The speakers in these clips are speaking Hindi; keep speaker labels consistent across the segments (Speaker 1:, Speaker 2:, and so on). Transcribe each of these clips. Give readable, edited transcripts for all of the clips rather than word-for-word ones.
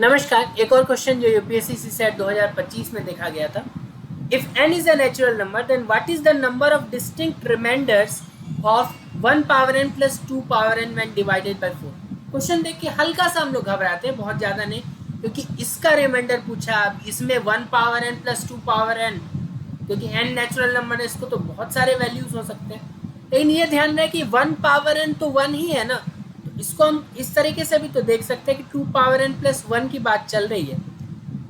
Speaker 1: नमस्कार। एक और क्वेश्चन जो यूपीएससी सीसेट 2025 में देखा गया था। If n is a natural number then what is the number of distinct remainders of 1 power n plus 2 power n when divided by 4। Question देख के हल्का सा हम लोग घबराते हैं, बहुत ज़्यादा नहीं, क्योंकि इसका रिमाइंडर पूछा। अब इसमें 1 power n plus 2 power n, क्योंकि n नेचुरल नंबर है, इसको तो बहुत सारे वैल्यूज हो सकते हैं, लेकिन ये ध्यान रहे कि 1 पावर n तो 1 ही है ना। इसको हम इस तरीके से भी तो देख सकते हैं कि 2 पावर n प्लस 1 की बात चल रही है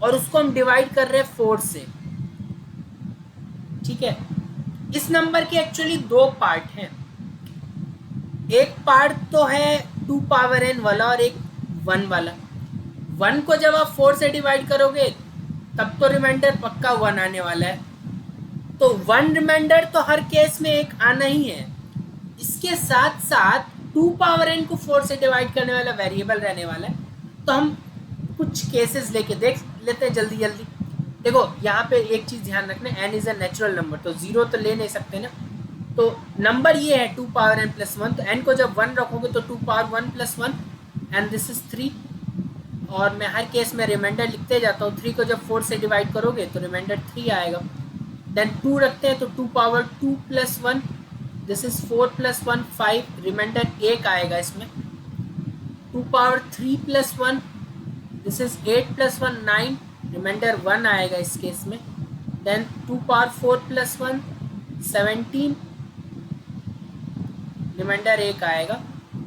Speaker 1: और उसको हम डिवाइड कर रहे हैं 4 से। ठीक है, इस नंबर के एक्चुअली दो पार्ट हैं। एक पार्ट तो है 2 पावर n वाला और एक 1 वाला। 1 को जब आप 4 से डिवाइड करोगे तब तो रिमाइंडर पक्का 1 आने वाला है, तो 1 रिमाइंडर तो हर केस में एक आना ही है। इसके साथ साथ 2 पावर n को 4 से डिवाइड करने वाला वेरिएबल रहने वाला है। तो हम कुछ केसेस लेके देख लेते हैं जल्दी जल्दी। देखो यहाँ पे एक चीज़ ध्यान रखना, n is a natural number, तो 0 तो ले नहीं सकते ना। तो नंबर ये है 2 पावर n प्लस 1, तो n को जब 1 रखोगे तो 2 power 1 plus 1 and this is 3। और मैं हर केस में रिमाइंडर लिखते जाता हूँ। 3 को जब 4 से डिवाइड करोगे तो रिमाइंडर 3 आएगा। देन 2 रखते हैं तो 2 power 2 plus 1, this is 4 plus 1 5, remainder 1 आएगा इसमें। 2 power 3 plus 1, this is 8 plus 1 9, remainder 1 आएगा इस केस में। देन 2 पावर 4 प्लस 1 17, रिमाइंडर 1 आएगा।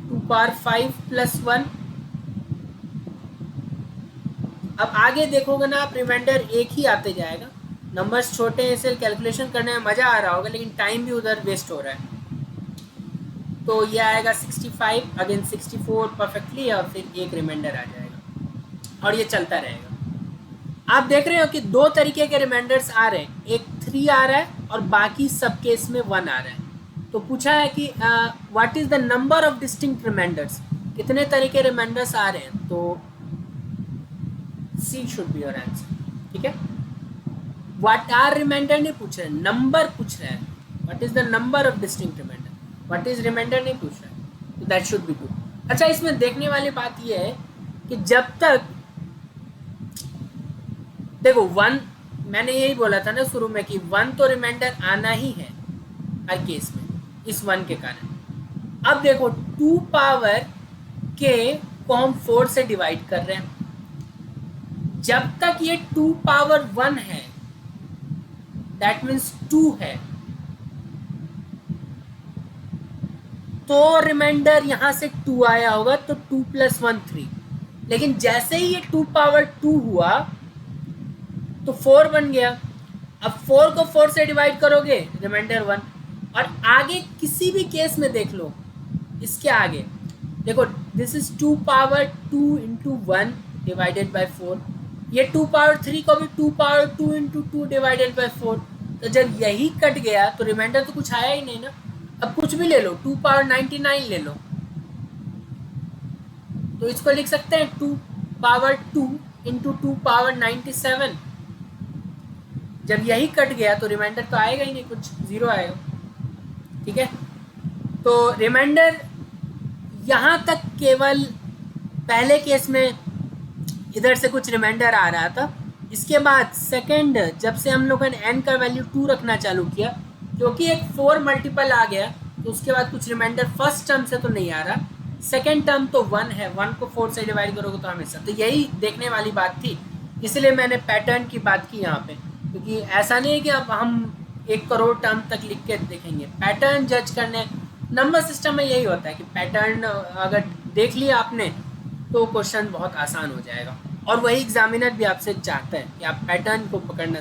Speaker 1: 2 पावर 5 प्लस 1, अब आगे देखोगे ना आप, रिमाइंडर 1 ही आते जाएगा। नंबर्स छोटे हैं इसलिए कैलकुलेशन करने में मज़ा आ रहा होगा, लेकिन टाइम भी उधर वेस्ट हो रहा है। तो ये आएगा 65, अगेन 64 परफेक्टली, और फिर एक रिमाइंडर आ जाएगा और ये चलता रहेगा। आप देख रहे हो कि दो तरीके के रिमाइंडर्स आ रहे हैं, एक 3 आ रहा है और बाकी सब केस में 1 आ रहा है। तो पूछा है कि what is the number of distinct remainders, कितने तरह के रिमाइंडर्स आ रहे हैं। तो C should be your answer. ठीक है, व्हाट आर रिमाइंडर नहीं पूछ रहे, नंबर पूछ रहे हैं। What is the number of distinct remainder, what is remainder नहीं पूछ रहे हैं, तो दैट शुड बी टू। अच्छा, इसमें देखने वाली बात यह है कि जब तक देखो 1, मैंने यही बोला था ना शुरू में कि 1 तो रिमाइंडर आना ही है हर केस में इस 1 के कारण। अब देखो 2 पावर के को हम 4 से डिवाइड कर रहे हैं। जब तक ये 2 पावर 1 है, दैट मीन्स 2 है, तो रिमाइंडर यहां से 2 आया होगा, तो 2 प्लस 1 3। लेकिन जैसे ही ये 2 पावर 2 हुआ तो 4 बन गया। अब 4 को 4 से डिवाइड करोगे, रिमाइंडर 1। और आगे किसी भी केस में देख लो, इसके आगे देखो, this is 2 power 2 into 1 divided by 4। ये 2 पावर 3 को भी 2 पावर 2 इंटू 2 डिवाइडेड बाई 4। तो जब यही कट गया तो रिमाइंडर तो कुछ आया ही नहीं ना। अब कुछ भी ले लो, 2 पावर 99 ले लो, तो इसको लिख सकते हैं 2 पावर 2 इंटू 2 पावर 97। जब यही कट गया तो रिमाइंडर तो आएगा ही नहीं, कुछ 0 आएगा। ठीक है, तो रिमाइंडर यहाँ तक केवल पहले केस में इधर से कुछ रिमाइंडर आ रहा था। इसके बाद सेकंड, जब से हम लोगों ने n का वैल्यू 2 रखना चालू किया, क्योंकि एक 4 मल्टीपल आ गया, तो उसके बाद कुछ रिमाइंडर फर्स्ट टर्म से तो नहीं आ रहा, सेकंड टर्म तो 1 है। 1 को 4 से डिवाइड करोगे तो हमेशा, तो यही देखने वाली बात थी, इसलिए मैंने पैटर्न की बात की यहाँ पे। क्योंकि ऐसा नहीं है कि अब हम 1 करोड़ टर्म तक लिख के देखेंगे, पैटर्न जज करने नंबर सिस्टम में यही होता है कि पैटर्न अगर देख लिया आपने तो क्वेश्चन बहुत आसान हो जाएगा। और वही एग्जामिनर भी आपसे चाहता है कि आप पैटर्न को पकड़ना